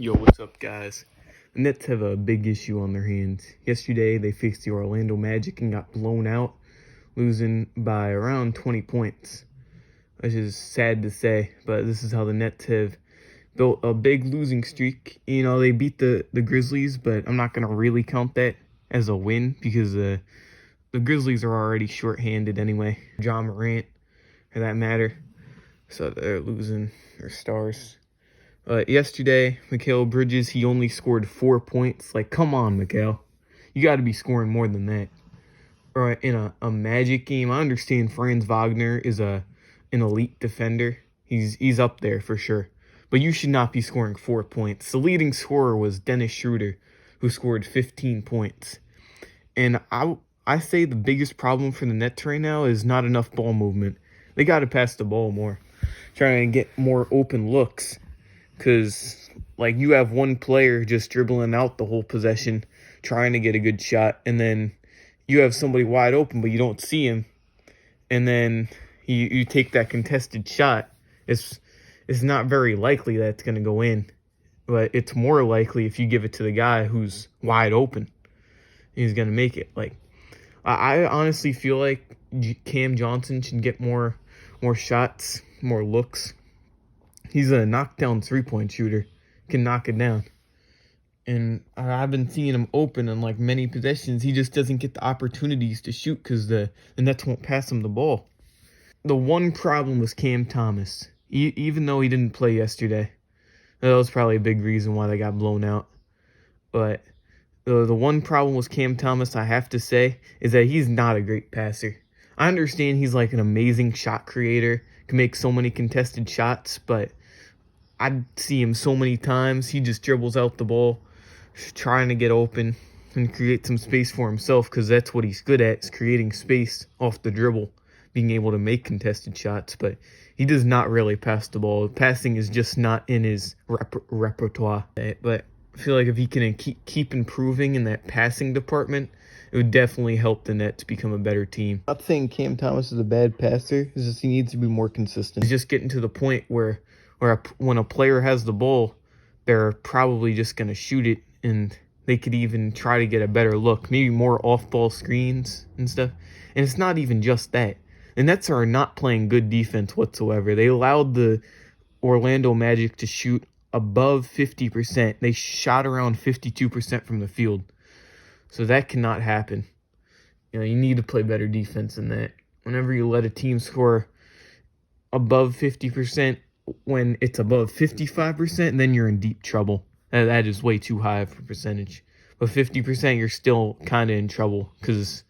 Yo, what's up, guys? The Nets have a big issue on their hands. Yesterday, they faced the Orlando Magic and got blown out, losing by around 20 points, which is sad to say, but this is how the Nets have built a big losing streak. You know, they beat the Grizzlies, but I'm not going to really count that as a win because the Grizzlies are already shorthanded anyway. John Morant, for that matter, so they're losing their stars. Yesterday, Mikal Bridges, he only scored 4 points. Like, come on, Mikal. You got to be scoring more than that. Or in a Magic game, I understand Franz Wagner is an elite defender. He's up there for sure. But you should not be scoring 4 points. The leading scorer was Dennis Schroeder, who scored 15 points. And I say the biggest problem for the Nets right now is not enough ball movement. They got to pass the ball more. Trying to get more open looks. Because, like, you have one player just dribbling out the whole possession, trying to get a good shot, and then you have somebody wide open, but you don't see him, and then you take that contested shot. It's not very likely that it's going to go in, but it's more likely if you give it to the guy who's wide open. He's going to make it. Like, I honestly feel like Cam Johnson should get more shots, more looks. He's a knockdown three-point shooter. Can knock it down. And I've been seeing him open in like many possessions. He just doesn't get the opportunities to shoot because the Nets won't pass him the ball. The one problem was Cam Thomas. Even though he didn't play yesterday. That was probably a big reason why they got blown out. But the one problem with Cam Thomas, I have to say, is that he's not a great passer. I understand he's like an amazing shot creator, can make so many contested shots, but I see him so many times. He just dribbles out the ball, trying to get open and create some space for himself because that's what he's good at, is creating space off the dribble, being able to make contested shots. But he does not really pass the ball. Passing is just not in his repertoire. But I feel like if he can keep improving in that passing department, it would definitely help the Nets become a better team. I'm not saying Cam Thomas is a bad passer. It's just he needs to be more consistent. He's just getting to the point where when a player has the ball, they're probably just going to shoot it, and they could even try to get a better look, maybe more off-ball screens and stuff. And it's not even just that. The Nets are not playing good defense whatsoever. They allowed the Orlando Magic to shoot above 50%. They shot around 52% from the field. So that cannot happen. You know, you need to play better defense than that. Whenever you let a team score above 50%, when it's above 55%, then you're in deep trouble. That is way too high of a percentage. But 50%, you're still kind of in trouble because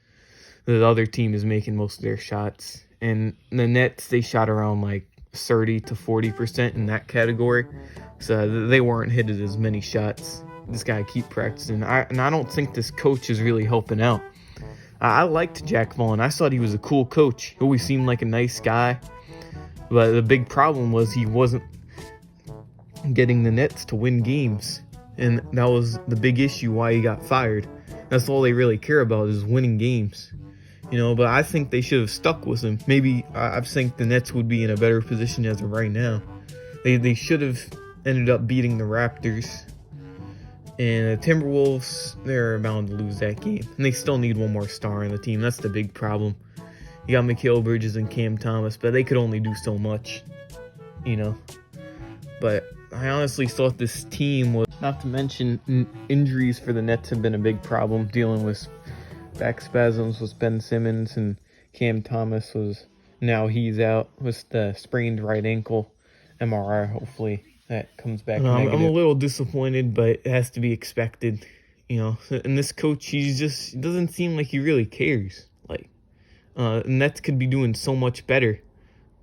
the other team is making most of their shots. And the Nets, they shot around like 30 to 40% in that category. So they weren't hitting as many shots. This guy keep practicing. And I don't think this coach is really helping out. I liked Jack Vaughn. I thought he was a cool coach. He always seemed like a nice guy. But the big problem was he wasn't getting the Nets to win games. And that was the big issue why he got fired. That's all they really care about is winning games. You know, but I think they should have stuck with him. Maybe I think the Nets would be in a better position as of right now. They should have ended up beating the Raptors. And the Timberwolves, they're bound to lose that game. And they still need one more star on the team. That's the big problem. You got Mikal Bridges and Cam Thomas, but they could only do so much, you know. But I honestly thought this team was, not to mention injuries for the Nets have been a big problem, dealing with back spasms with Ben Simmons, and Cam Thomas he's out with the sprained right ankle. MRI, hopefully that comes back negative. I'm a little disappointed, but it has to be expected, you know. And this coach, he doesn't seem like he really cares. Like, Nets could be doing so much better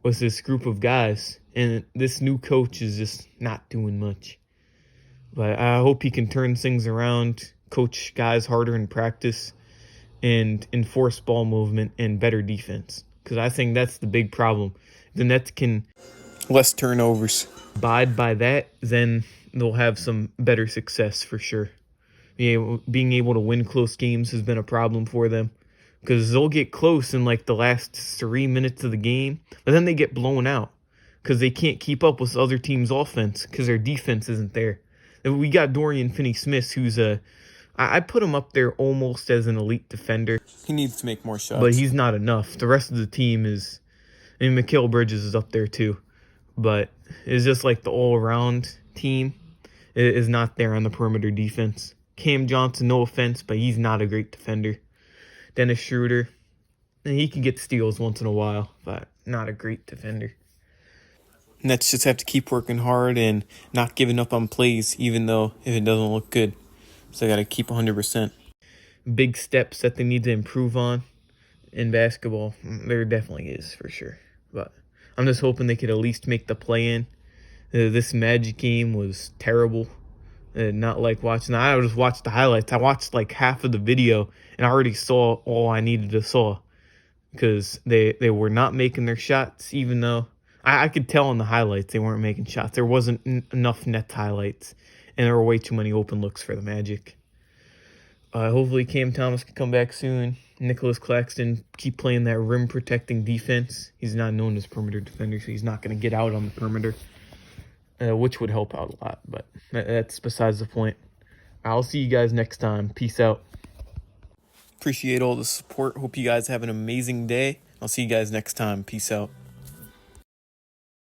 with this group of guys, and this new coach is just not doing much. But I hope he can turn things around, coach guys harder in practice, and enforce ball movement and better defense. Because I think that's the big problem. The Nets can less turnovers. Abide by that, then they'll have some better success for sure. Being able to win close games has been a problem for them. Because they'll get close in like the last 3 minutes of the game, but then they get blown out because they can't keep up with other teams' offense because their defense isn't there. And we got Dorian Finney-Smith, who's I put him up there almost as an elite defender. He needs to make more shots. But he's not enough. The rest of the team is, I mean, Mikal Bridges is up there too. But it's just like the all-around team is not there on the perimeter defense. Cam Johnson, no offense, but he's not a great defender. Dennis Schroeder, he can get steals once in a while, but not a great defender. Nets just have to keep working hard and not giving up on plays, even though if it doesn't look good. So they got to keep 100%. Big steps that they need to improve on in basketball, there definitely is for sure. But I'm just hoping they could at least make the play-in. This Magic game was terrible. Not like watching. I just watched the highlights. I watched like half of the video and I already saw all I needed to saw because they were not making their shots, even though I could tell in the highlights they weren't making shots. There wasn't enough net highlights, and there were way too many open looks for the Magic. Hopefully Cam Thomas can come back soon. Nicholas Claxton keep playing that rim protecting defense. He's not known as perimeter defender, so he's not going to get out on the perimeter, which would help out a lot, but that's besides the point. I'll see you guys next time. Peace out. Appreciate all the support. Hope you guys have an amazing day. I'll see you guys next time. Peace out.